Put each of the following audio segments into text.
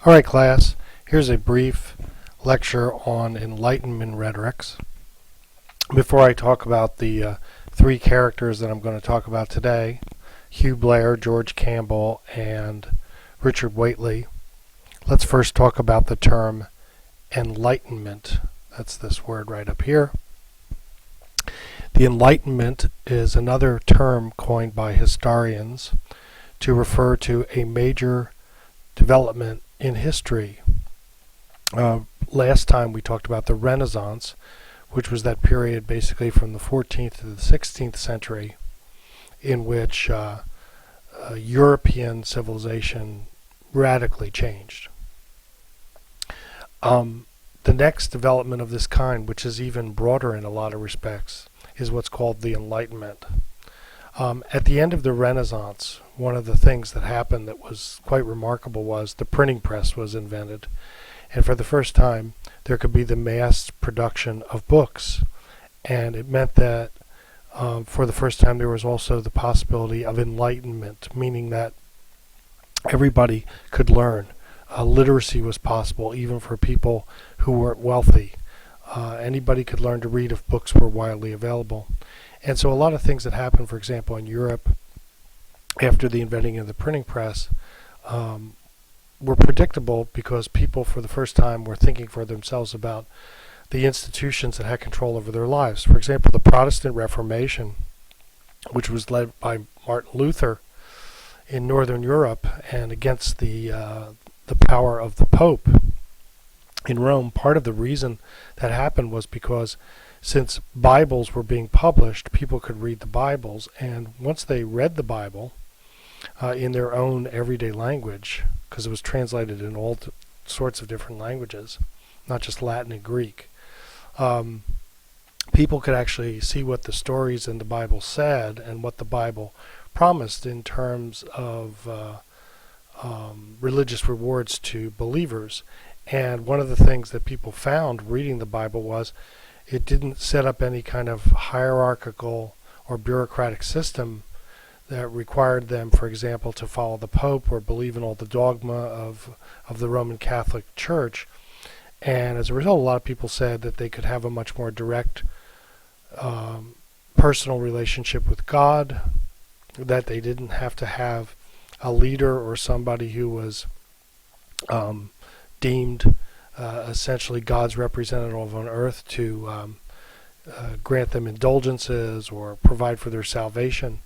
All right, class, here's a brief lecture on Enlightenment Rhetorics. Before I talk about the three characters that I'm going to talk about today, Hugh Blair, George Campbell, and Richard Whately, let's first talk about the term enlightenment. That's this word right up here. The Enlightenment is another term coined by historians to refer to a major development in history. Last time we talked about the Renaissance, which was that period basically from the 14th to the 16th century in which European civilization radically changed. The next development of this kind, which is even broader in a lot of respects, is what's called the Enlightenment. At the end of the Renaissance, one of the things that happened that was quite remarkable was the printing press was invented. And for the first time, there could be the mass production of books. And it meant that for the first time, there was also the possibility of enlightenment, meaning that everybody could learn. Literacy was possible, even for people who weren't wealthy. Anybody could learn to read if books were widely available. And so a lot of things that happened, for example, in Europe after the inventing of the printing press were predictable because people for the first time were thinking for themselves about the institutions that had control over their lives. For example, the Protestant Reformation, which was led by Martin Luther in Northern Europe and against the power of the Pope in Rome. Part of the reason that happened was because since Bibles were being published, people could read the Bibles, and once they read the Bible in their own everyday language, because it was translated in all sorts of different languages, not just Latin and Greek, people could actually see what the stories in the Bible said and what the Bible promised in terms of religious rewards to believers. And one of the things that people found reading the Bible was it didn't set up any kind of hierarchical or bureaucratic system that required them, for example, to follow the Pope or believe in all the dogma of the Roman Catholic Church. And as a result, a lot of people said that they could have a much more direct personal relationship with God, that they didn't have to have a leader or somebody who was deemed essentially God's representative on earth to grant them indulgences or provide for their salvation.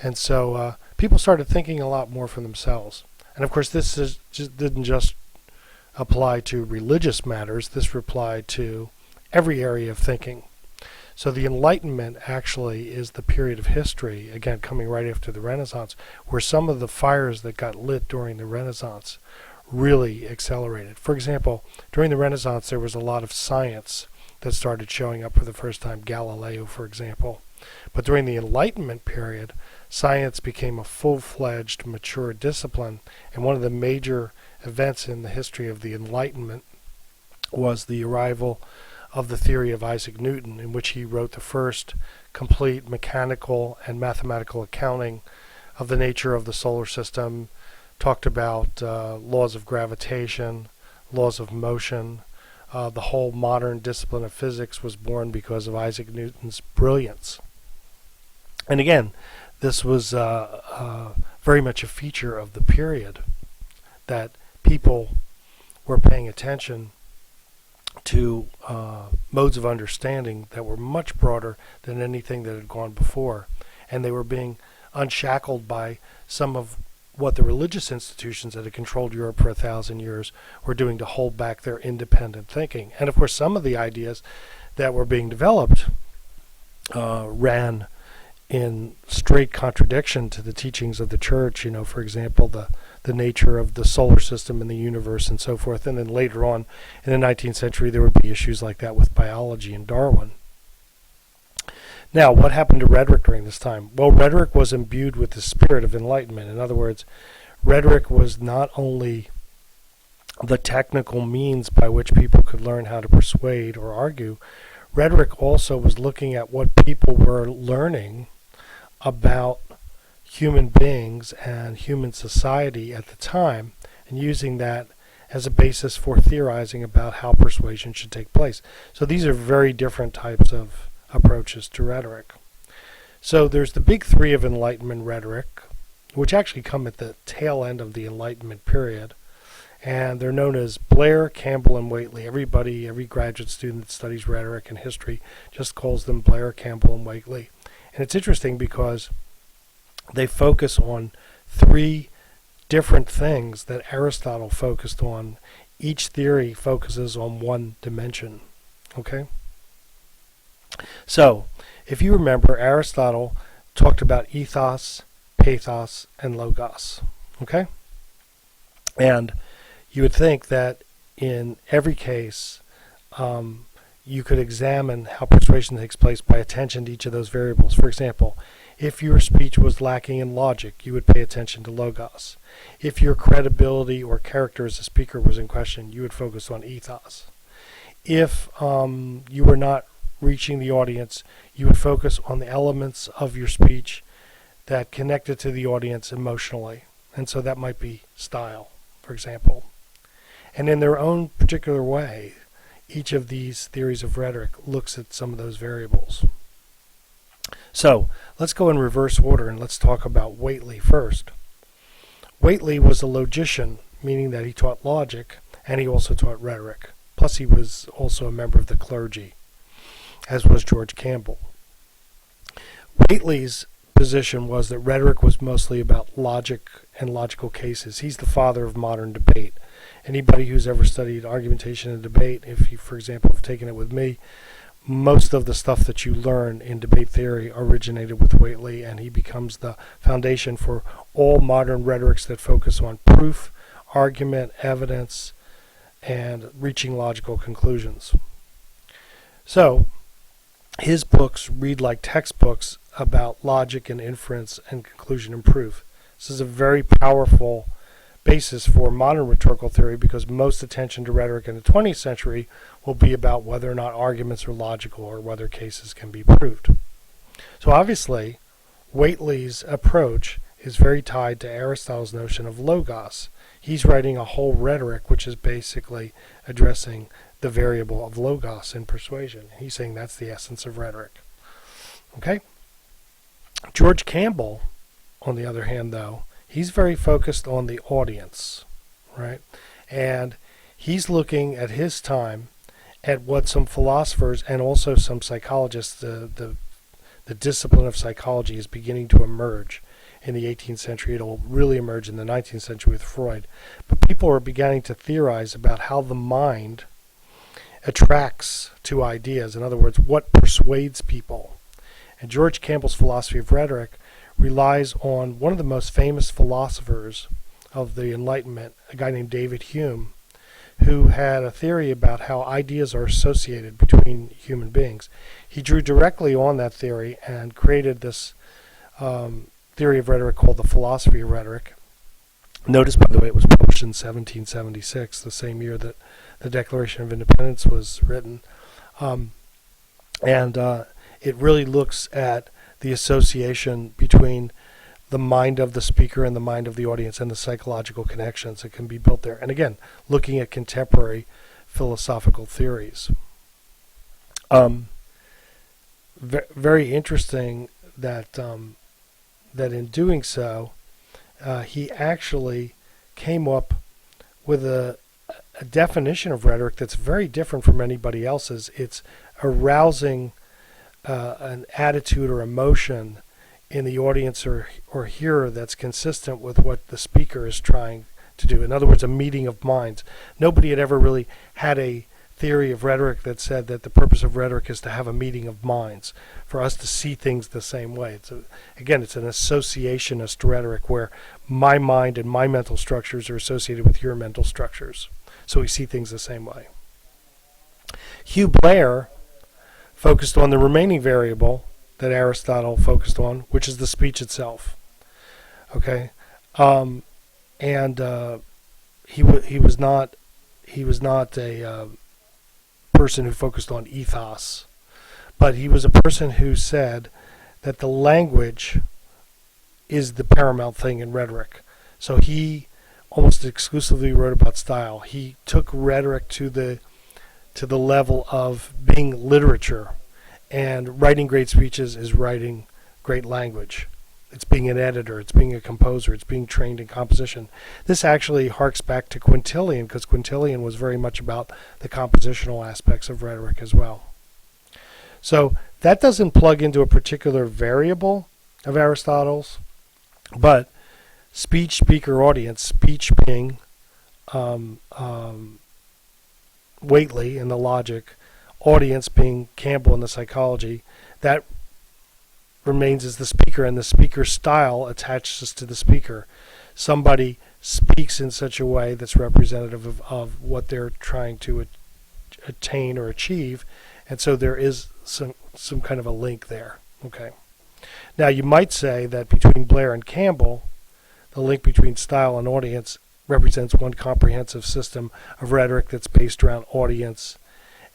And so people started thinking a lot more for themselves. And of course, this didn't just apply to religious matters. This applied to every area of thinking. So the Enlightenment actually is the period of history, again coming right after the Renaissance, where some of the fires that got lit during the Renaissance really accelerated. For example, during the Renaissance there was a lot of science that started showing up for the first time, Galileo for example. But during the Enlightenment period, science became a full-fledged, mature discipline, and one of the major events in the history of the Enlightenment was the arrival of the theory of Isaac Newton, in which he wrote the first complete mechanical and mathematical accounting of the nature of the solar system, talked about laws of gravitation, laws of motion. The whole modern discipline of physics was born because of Isaac Newton's brilliance. And again, this was very much a feature of the period, that people were paying attention to modes of understanding that were much broader than anything that had gone before. And they were being unshackled by some of what the religious institutions that had controlled Europe for 1,000 years were doing to hold back their independent thinking. And of course, some of the ideas that were being developed ran in straight contradiction to the teachings of the church. You know, for example, the nature of the solar system and the universe and so forth. And then later on in the 19th century, there would be issues like that with biology and Darwin. Now, what happened to rhetoric during this time? Well, rhetoric was imbued with the spirit of enlightenment. In other words, rhetoric was not only the technical means by which people could learn how to persuade or argue, rhetoric also was looking at what people were learning about human beings and human society at the time and using that as a basis for theorizing about how persuasion should take place. So these are very different types of approaches to rhetoric. So there's the big three of Enlightenment rhetoric, which actually come at the tail end of the Enlightenment period. And they're known as Blair, Campbell, and Whately. Every graduate student that studies rhetoric and history just calls them Blair, Campbell, and Whately. And it's interesting because they focus on three different things that Aristotle focused on. Each theory focuses on one dimension. Okay? So, if you remember, Aristotle talked about ethos, pathos, and logos. Okay? And you would think that in every case, you could examine how persuasion takes place by attention to each of those variables. For example, if your speech was lacking in logic, you would pay attention to logos. If your credibility or character as a speaker was in question, you would focus on ethos. If you were not reaching the audience, you would focus on the elements of your speech that connected to the audience emotionally. And so that might be style, for example. And in their own particular way, each of these theories of rhetoric looks at some of those variables. So let's go in reverse order and let's talk about Whately first. Whately was a logician, meaning that he taught logic and he also taught rhetoric. Plus he was also a member of the clergy, as was George Campbell. Whately's position was that rhetoric was mostly about logic and logical cases. He's the father of modern debate. Anybody who's ever studied argumentation and debate, if you, for example, have taken it with me, most of the stuff that you learn in debate theory originated with Whately, and he becomes the foundation for all modern rhetorics that focus on proof, argument, evidence, and reaching logical conclusions. So, his books read like textbooks about logic and inference and conclusion and proof. This is a very powerful basis for modern rhetorical theory because most attention to rhetoric in the 20th century will be about whether or not arguments are logical or whether cases can be proved. So obviously, Whately's approach is very tied to Aristotle's notion of logos. He's writing a whole rhetoric which is basically addressing the variable of logos in persuasion. He's saying that's the essence of rhetoric. Okay? George Campbell, on the other hand, though, he's very focused on the audience, right? And he's looking at his time at what some philosophers and also some psychologists, the discipline of psychology is beginning to emerge in the 18th century. It'll really emerge in the 19th century with Freud. But people are beginning to theorize about how the mind attracts to ideas. In other words, what persuades people. And George Campbell's philosophy of rhetoric relies on one of the most famous philosophers of the Enlightenment, a guy named David Hume, who had a theory about how ideas are associated between human beings. He drew directly on that theory and created this theory of rhetoric called the philosophy of rhetoric. Notice, by the way, it was published in 1776, the same year that the Declaration of Independence was written. It really looks at the association between the mind of the speaker and the mind of the audience and the psychological connections that can be built there. And again, looking at contemporary philosophical theories. Very interesting that that in doing so, he actually came up with a definition of rhetoric that's very different from anybody else's. It's arousing an attitude or emotion in the audience or hearer that's consistent with what the speaker is trying to do. In other words, a meeting of minds. Nobody had ever really had a theory of rhetoric that said that the purpose of rhetoric is to have a meeting of minds, for us to see things the same way. It's an associationist rhetoric where my mind and my mental structures are associated with your mental structures. So we see things the same way. Hugh Blair focused on the remaining variable that Aristotle focused on, which is the speech itself. Okay, he was not a person who focused on ethos, but he was a person who said that the language is the paramount thing in rhetoric. So he almost exclusively wrote about style. He took rhetoric to the level of being literature, and writing great speeches is writing great language. It's being an editor, it's being a composer, it's being trained in composition. This actually harks back to Quintilian, because Quintilian was very much about the compositional aspects of rhetoric as well. So that doesn't plug into a particular variable of Aristotle's, but speech, speaker, audience, speech being Whately in the logic, audience being Campbell in the psychology, that remains as the speaker, and the speaker's style attaches to the speaker. Somebody speaks in such a way that's representative of what they're trying to attain or achieve, and so there is some kind of a link there. Okay. Now you might say that between Blair and Campbell, the link between style and audience represents one comprehensive system of rhetoric that's based around audience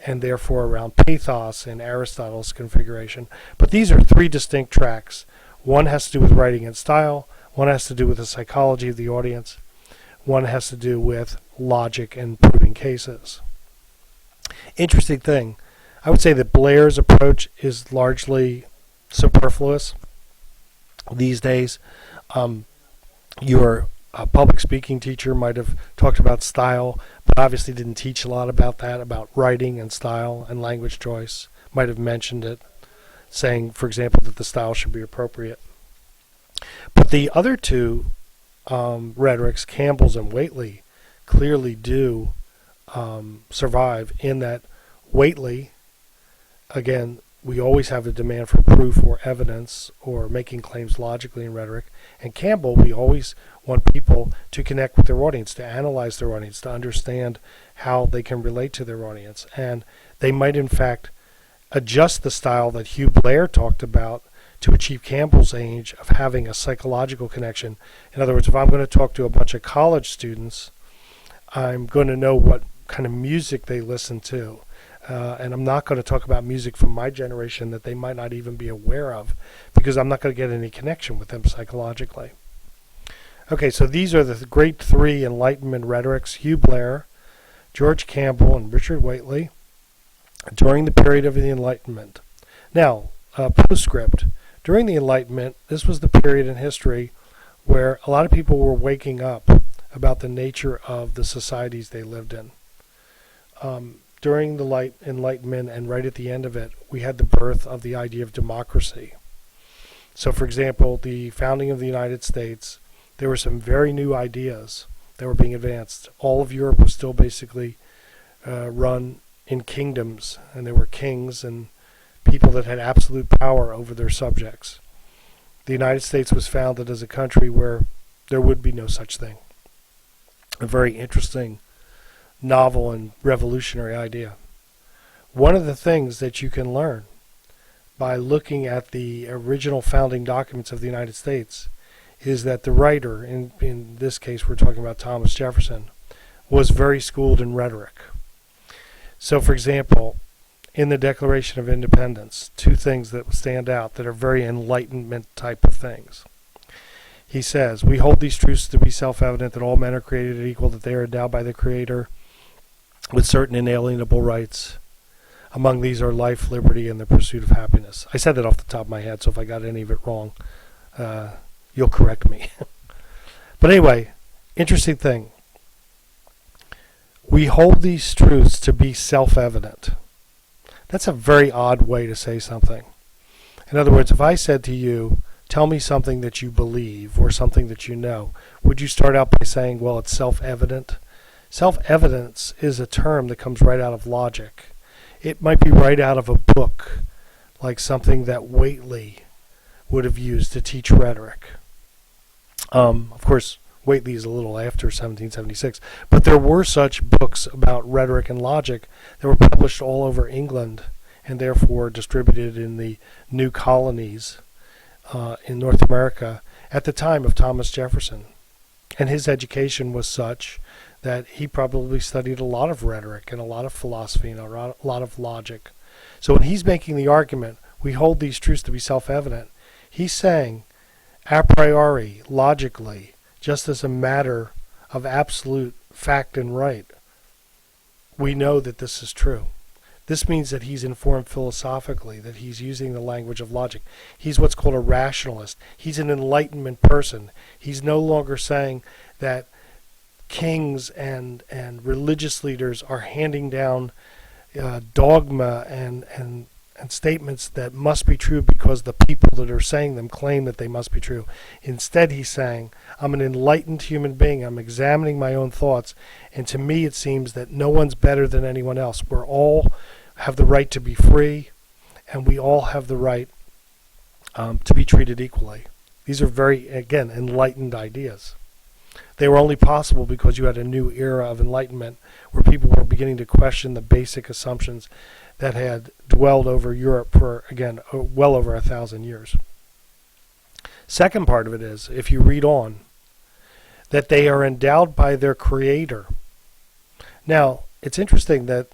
and therefore around pathos in Aristotle's configuration. But these are three distinct tracks. One has to do with writing and style, one has to do with the psychology of the audience, one has to do with logic and proving cases. Interesting thing, I would say that Blair's approach is largely superfluous these days. Your public speaking teacher might have talked about style, but obviously didn't teach a lot about that, about writing and style and language choice. Might have mentioned it, saying, for example, that the style should be appropriate. But the other two rhetorics, Campbell's and Whately, clearly do survive in that Whately, again, we always have a demand for proof or evidence or making claims logically in rhetoric. And Campbell, we always want people to connect with their audience, to analyze their audience, to understand how they can relate to their audience. And they might, in fact, adjust the style that Hugh Blair talked about to achieve Campbell's aim of having a psychological connection. In other words, if I'm going to talk to a bunch of college students, I'm going to know what kind of music they listen to. And I'm not going to talk about music from my generation that they might not even be aware of, because I'm not going to get any connection with them psychologically. Okay, so these are the great three Enlightenment rhetorics: Hugh Blair, George Campbell, and Richard Whately during the period of the Enlightenment. Now, postscript. During the Enlightenment, this was the period in history where a lot of people were waking up about the nature of the societies they lived in. During the Enlightenment and right at the end of it, we had the birth of the idea of democracy. So, for example, the founding of the United States, there were some very new ideas that were being advanced. All of Europe was still basically run in kingdoms, and there were kings and people that had absolute power over their subjects. The United States was founded as a country where there would be no such thing. A very interesting, novel, and revolutionary idea. One of the things that you can learn by looking at the original founding documents of the United States is that the writer, in this case we're talking about Thomas Jefferson, was very schooled in rhetoric. So, for example, in the Declaration of Independence, two things that stand out that are very Enlightenment type of things. He says, "We hold these truths to be self-evident, that all men are created equal, that they are endowed by the Creator with certain inalienable rights. Among these are life, liberty, and the pursuit of happiness." I said that off the top of my head, so if I got any of it wrong, you'll correct me. But anyway, interesting thing. We hold these truths to be self-evident. That's a very odd way to say something. In other words, if I said to you, tell me something that you believe or something that you know, would you start out by saying, well, it's self-evident? Self-evidence is a term that comes right out of logic. It might be right out of a book, like something that Whately would have used to teach rhetoric. Of course, Whately is a little after 1776, but there were such books about rhetoric and logic that were published all over England and therefore distributed in the new colonies in North America at the time of Thomas Jefferson. And his education was such that he probably studied a lot of rhetoric and a lot of philosophy and a lot of logic. So when he's making the argument, we hold these truths to be self-evident, he's saying, a priori, logically, just as a matter of absolute fact and right, we know that this is true. This means that he's informed philosophically, that he's using the language of logic. He's what's called a rationalist. He's an Enlightenment person. He's no longer saying that kings and religious leaders are handing down dogma and statements that must be true because the people that are saying them claim that they must be true. Instead, he's saying, I'm an enlightened human being. I'm examining my own thoughts. And to me, it seems that no one's better than anyone else. We're all have the right to be free, and we all have the right to be treated equally. These are very, again, enlightened ideas. They were only possible because you had a new era of enlightenment where people were beginning to question the basic assumptions that had dwelled over Europe for, again, well over 1,000 years. Second part of it is, if you read on, that they are endowed by their Creator. Now, it's interesting that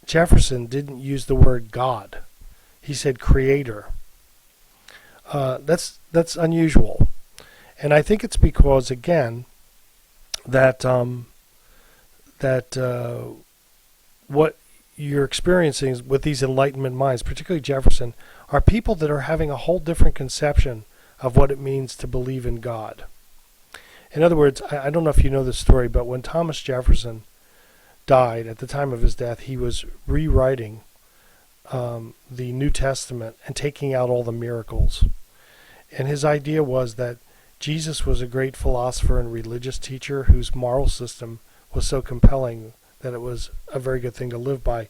Jefferson didn't use the word God. He said Creator. That's unusual. And I think it's because, again, that what you're experiencing with these Enlightenment minds, particularly Jefferson, are people that are having a whole different conception of what it means to believe in God. In other words, I don't know if you know this story, but when Thomas Jefferson died, at the time of his death, he was rewriting the New Testament and taking out all the miracles. And his idea was that Jesus was a great philosopher and religious teacher whose moral system was so compelling that it was a very good thing to live by.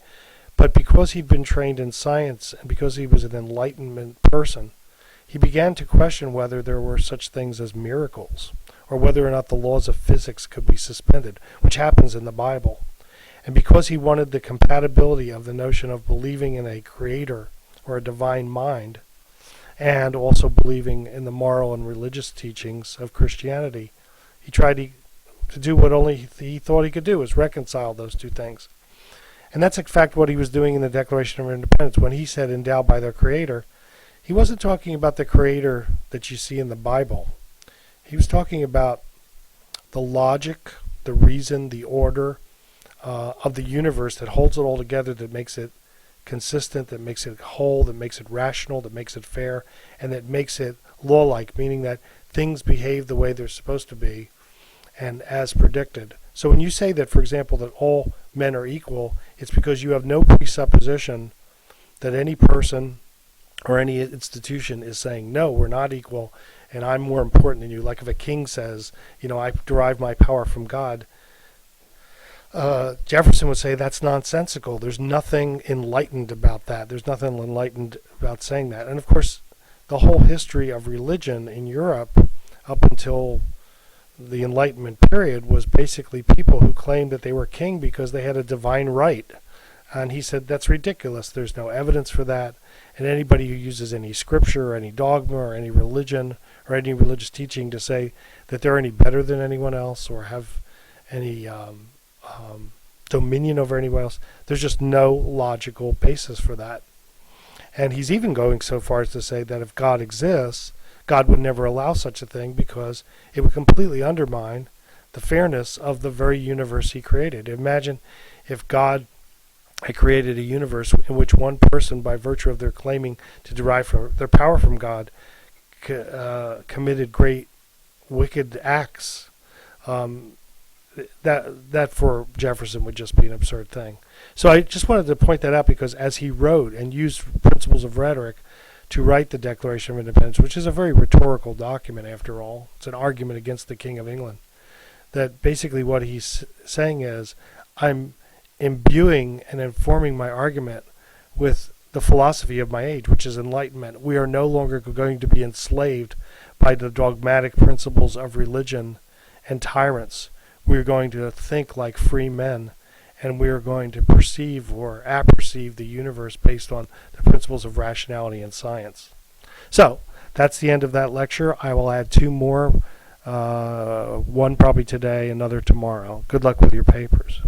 But because he'd been trained in science and because he was an Enlightenment person, he began to question whether there were such things as miracles or whether or not the laws of physics could be suspended, which happens in the Bible. And because he wanted the compatibility of the notion of believing in a creator or a divine mind and also believing in the moral and religious teachings of Christianity, he tried to do what only he thought he could do, is reconcile those two things. And that's in fact what he was doing in the Declaration of Independence. When he said endowed by their Creator, he wasn't talking about the Creator that you see in the Bible. He was talking about the logic, the reason, the order of the universe that holds it all together, that makes it consistent, that makes it whole, that makes it rational, that makes it fair, and that makes it law-like, meaning that things behave the way they're supposed to be and as predicted. So when you say that, for example, that all men are equal, it's because you have no presupposition that any person or any institution is saying, no, we're not equal, and I'm more important than you. Like if a king says, I derive my power from God, Jefferson would say that's nonsensical. There's nothing enlightened about that. There's nothing enlightened about saying that. And of course, the whole history of religion in Europe up until the Enlightenment period was basically people who claimed that they were king because they had a divine right. And he said that's ridiculous. There's no evidence for that. And anybody who uses any scripture or any dogma or any religion or any religious teaching to say that they're any better than anyone else or have any dominion over anyone else, there's just no logical basis for that. And he's even going so far as to say that if God exists, God would never allow such a thing because it would completely undermine the fairness of the very universe he created. Imagine if God had created a universe in which one person, by virtue of their claiming to derive their power from God, committed great wicked acts. That for Jefferson would just be an absurd thing. So I just wanted to point that out because as he wrote and used principles of rhetoric to write the Declaration of Independence, which is a very rhetorical document after all, it's an argument against the King of England, that basically what he's saying is, I'm imbuing and informing my argument with the philosophy of my age, which is Enlightenment. We are no longer going to be enslaved by the dogmatic principles of religion and tyrants. We're going to think like free men, and we're going to perceive or apperceive the universe based on the principles of rationality and science. So that's the end of that lecture. I will add two more, one probably today, another tomorrow. Good luck with your papers.